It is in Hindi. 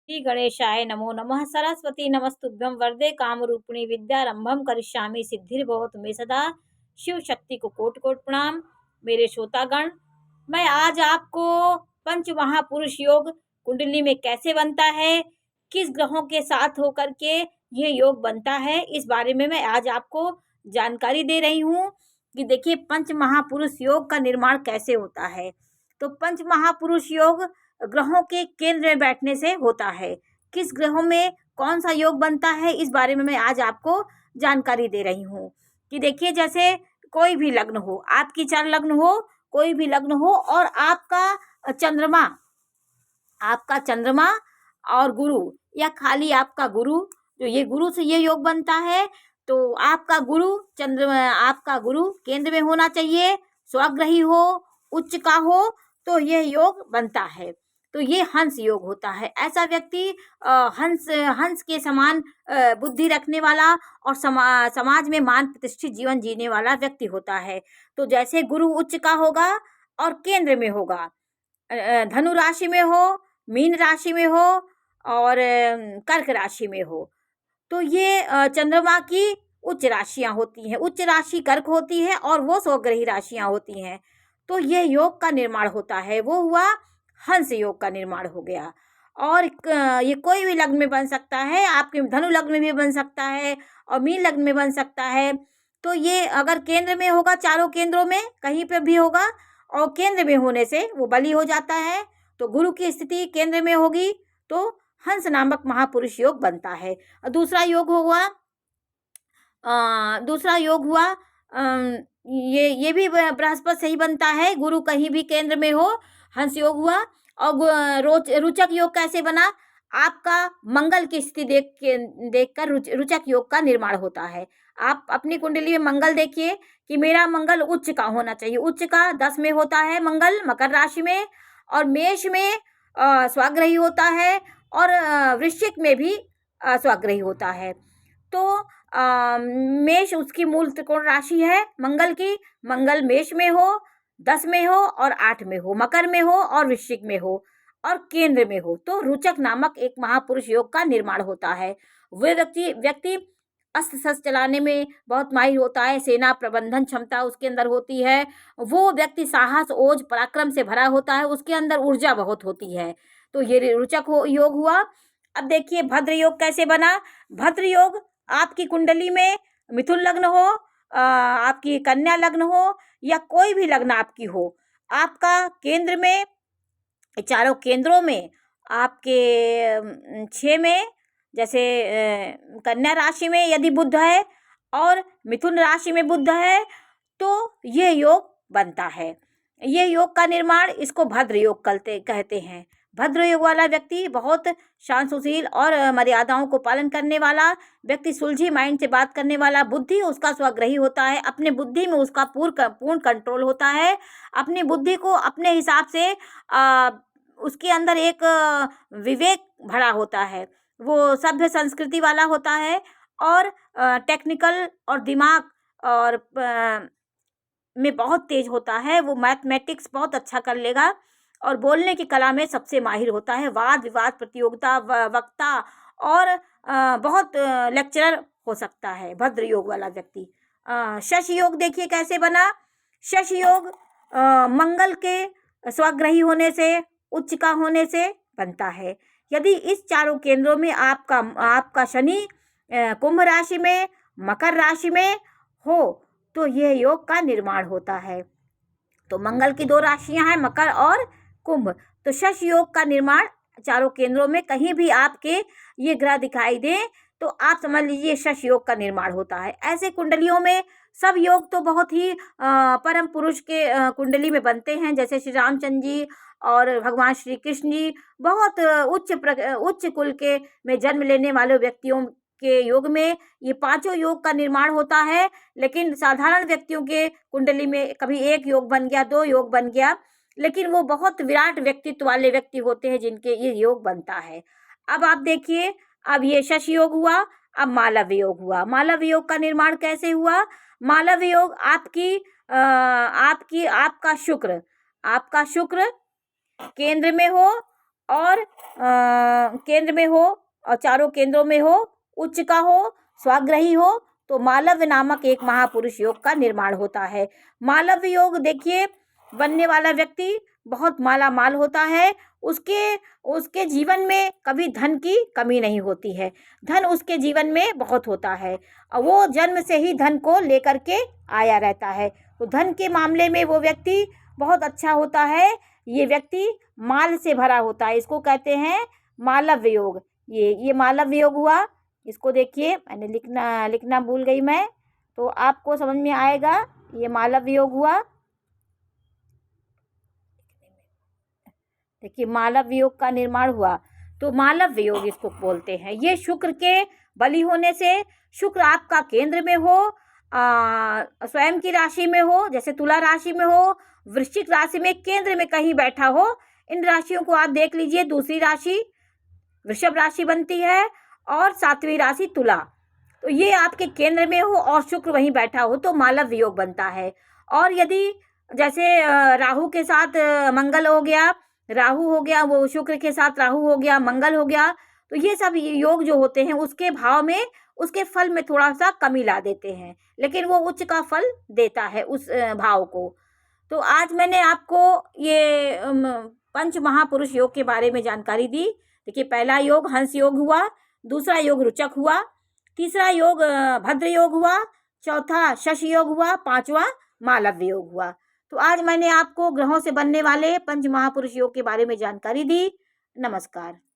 श्री गणेशाय नमो नमः। सरस्वती नमस्तुभ्यं वरदे कामरूपिणी विद्यारंभम करिष्यामि सिद्धिर्भवतु मे सदा। शिव शक्ति को कोटि कोटि प्रणाम। मेरे श्रोतागण, मैं आज आपको पंच महापुरुष योग कुंडली में कैसे बनता है, किस ग्रहों के साथ होकर के ये योग बनता है, इस बारे में मैं आज आपको जानकारी दे रही हूँ कि देखिए पंच महापुरुष योग का निर्माण कैसे होता है। तो पंच महापुरुष योग ग्रहों के केंद्र में बैठने से होता है। किस ग्रहों में कौन सा योग बनता है, इस बारे में मैं आज आपको जानकारी दे रही हूँ कि देखिए जैसे कोई भी लग्न हो, आपकी चार लग्न हो, कोई भी लग्न हो और आपका चंद्रमा और गुरु या खाली आपका गुरु, जो ये गुरु से ये योग बनता है। तो आपका गुरु केंद्र में होना चाहिए, स्वग्रही हो, उच्च का हो, तो ये योग बनता है। तो ये हंस योग होता है। ऐसा व्यक्ति हंस के समान बुद्धि रखने वाला और समाज में मान प्रतिष्ठित जीवन जीने वाला व्यक्ति होता है। तो जैसे गुरु उच्च का होगा और केंद्र में होगा, धनु राशि में हो, मीन राशि में हो और कर्क राशि में हो, तो ये चंद्रमा की उच्च राशियां होती हैं। उच्च राशि कर्क होती है और वो स्वग्रही राशियां होती हैं। तो ये योग का निर्माण होता है, वो हुआ हंस योग का निर्माण हो गया। और ये कोई भी लग्न में बन सकता है, आपके धनु लग्न में भी बन सकता है और मीन लग्न में बन सकता है। तो ये अगर केंद्र में होगा, चारों केंद्रों में कहीं पर भी होगा, और केंद्र में होने से वो बली हो जाता है। तो गुरु की स्थिति केंद्र में होगी तो हंस नामक महापुरुष योग बनता है। दूसरा योग हुआ ये भी बृहस्पति से ही बनता है। गुरु कहीं भी केंद्र में हो, हंस योग हुआ। और रुचक योग कैसे बना? आपका मंगल की स्थिति देखकर रुचक योग का निर्माण होता है। आप अपनी कुंडली में मंगल देखिए कि मेरा मंगल उच्च का होना चाहिए। उच्च का 10 में होता है मंगल, मकर राशि में, और मेष में स्वग्रही होता है, और वृश्चिक में भी स्वग्रही होता है। तो मेष उसकी मूल त्रिकोण राशि है मंगल की। मंगल मेष में हो, 10 में हो और 8 में हो, मकर में हो और वृश्चिक में हो और केंद्र में हो, तो रुचक नामक एक महापुरुष योग का निर्माण होता है। वह व्यक्ति अस्त्र शस्त्र चलाने में बहुत माहिर होता है, सेना प्रबंधन क्षमता उसके अंदर होती है। वो व्यक्ति साहस, ओज, पराक्रम से भरा होता है, उसके अंदर ऊर्जा बहुत होती है। तो ये रुचक योग हुआ। अब देखिए भद्र योग कैसे बना। भद्र योग आपकी कुंडली में मिथुन लग्न हो, आपकी कन्या लग्न हो या कोई भी लग्न आपकी हो, आपका केंद्र में, चारों केंद्रों में आपके 6 में, जैसे कन्या राशि में यदि बुध है और मिथुन राशि में बुध है, तो ये योग बनता है। ये योग का निर्माण इसको भद्र योग कहते हैं। भद्र योग वाला व्यक्ति बहुत शांत सुशील और मर्यादाओं को पालन करने वाला व्यक्ति, सुलझी माइंड से बात करने वाला, बुद्धि उसका स्वग्रही होता है, अपने बुद्धि में उसका पूर्ण कंट्रोल होता है। अपनी बुद्धि को अपने हिसाब से उसके अंदर एक विवेक भरा होता है, वो सभ्य संस्कृति वाला होता है, और टेक्निकल और दिमाग और में बहुत तेज होता है। वो मैथमेटिक्स बहुत अच्छा कर लेगा और बोलने की कला में सबसे माहिर होता है। वाद विवाद प्रतियोगिता, वक्ता और बहुत लेक्चरर हो सकता है भद्र योग वाला व्यक्ति। शशि योग देखिए कैसे बना। शशि योग मंगल के स्वग्रही होने से, उच्च का होने से बनता है। यदि इस चारों केंद्रों में आपका शनि कुंभ राशि में, मकर राशि में हो, तो यह योग का निर्माण होता है। तो मंगल की 2 राशियां हैं, मकर और कुंभ। तो शशि योग का निर्माण चारों केंद्रों में कहीं भी आपके ये ग्रह दिखाई दे तो आप समझ लीजिए शशि योग का निर्माण होता है। ऐसे कुंडलियों में सब योग तो बहुत ही परम पुरुष के कुंडली में बनते हैं, जैसे श्री रामचंद्र जी और भगवान श्री कृष्ण जी बहुत उच्च कुल के में जन्म लेने वाले व्यक्तियों के योग में ये 5 योग का निर्माण होता है। लेकिन साधारण व्यक्तियों के कुंडली में कभी 1 योग बन गया, 2 योग बन गया, लेकिन वो बहुत विराट व्यक्तित्व वाले व्यक्ति होते हैं जिनके ये योग बनता है। अब आप देखिए, अब ये शशि योग हुआ, अब मालव्य योग हुआ। मालव्य योग का निर्माण कैसे हुआ? मालव्य योग आपका शुक्र केंद्र में हो और केंद्र में हो और चारों केंद्रों में हो, उच्च का हो, स्वाग्रही हो, तो मालव्य नामक एक महापुरुष योग का निर्माण होता है। मालव्य योग देखिए, बनने वाला व्यक्ति बहुत माला माल होता है। उसके जीवन में कभी धन की कमी नहीं होती है। धन उसके जीवन में बहुत होता है और वो जन्म से ही धन को लेकर के आया रहता है। तो धन के मामले में वो व्यक्ति बहुत अच्छा होता है। ये व्यक्ति माल से भरा होता है, इसको कहते हैं मालव्य योग। ये मालव्य योग हुआ। इसको देखिए, मैंने लिखना भूल गई मैं, तो आपको समझ में आएगा। ये मालव्य योग हुआ। देखिए, मालव्य योग का निर्माण हुआ, तो मालव्य योग इसको बोलते हैं। ये शुक्र के बलि होने से, शुक्र आपका केंद्र में हो, स्वयं की राशि में हो, जैसे तुला राशि में हो, वृश्चिक राशि में केंद्र में कहीं बैठा हो, इन राशियों को आप देख लीजिए। दूसरी राशि वृषभ राशि बनती है और 7वीं राशि तुला, तो ये आपके केंद्र में हो और शुक्र वहीं बैठा हो तो मालव्य योग बनता है। और यदि जैसे राहु के साथ मंगल हो गया, राहु हो गया, वो शुक्र के साथ राहु हो गया, मंगल हो गया, तो ये सब योग जो होते हैं उसके भाव में, उसके फल में थोड़ा सा कमी ला देते हैं, लेकिन वो उच्च का फल देता है उस भाव को। तो आज मैंने आपको ये पंच महापुरुष योग के बारे में जानकारी दी। देखिए, पहला योग हंस योग हुआ, दूसरा योग रुचक हुआ, तीसरा योग भद्र योग हुआ, चौथा शशि योग हुआ, पांचवा मालव्य योग हुआ। तो आज मैंने आपको ग्रहों से बनने वाले पंच महापुरुष योग के बारे में जानकारी दी। नमस्कार।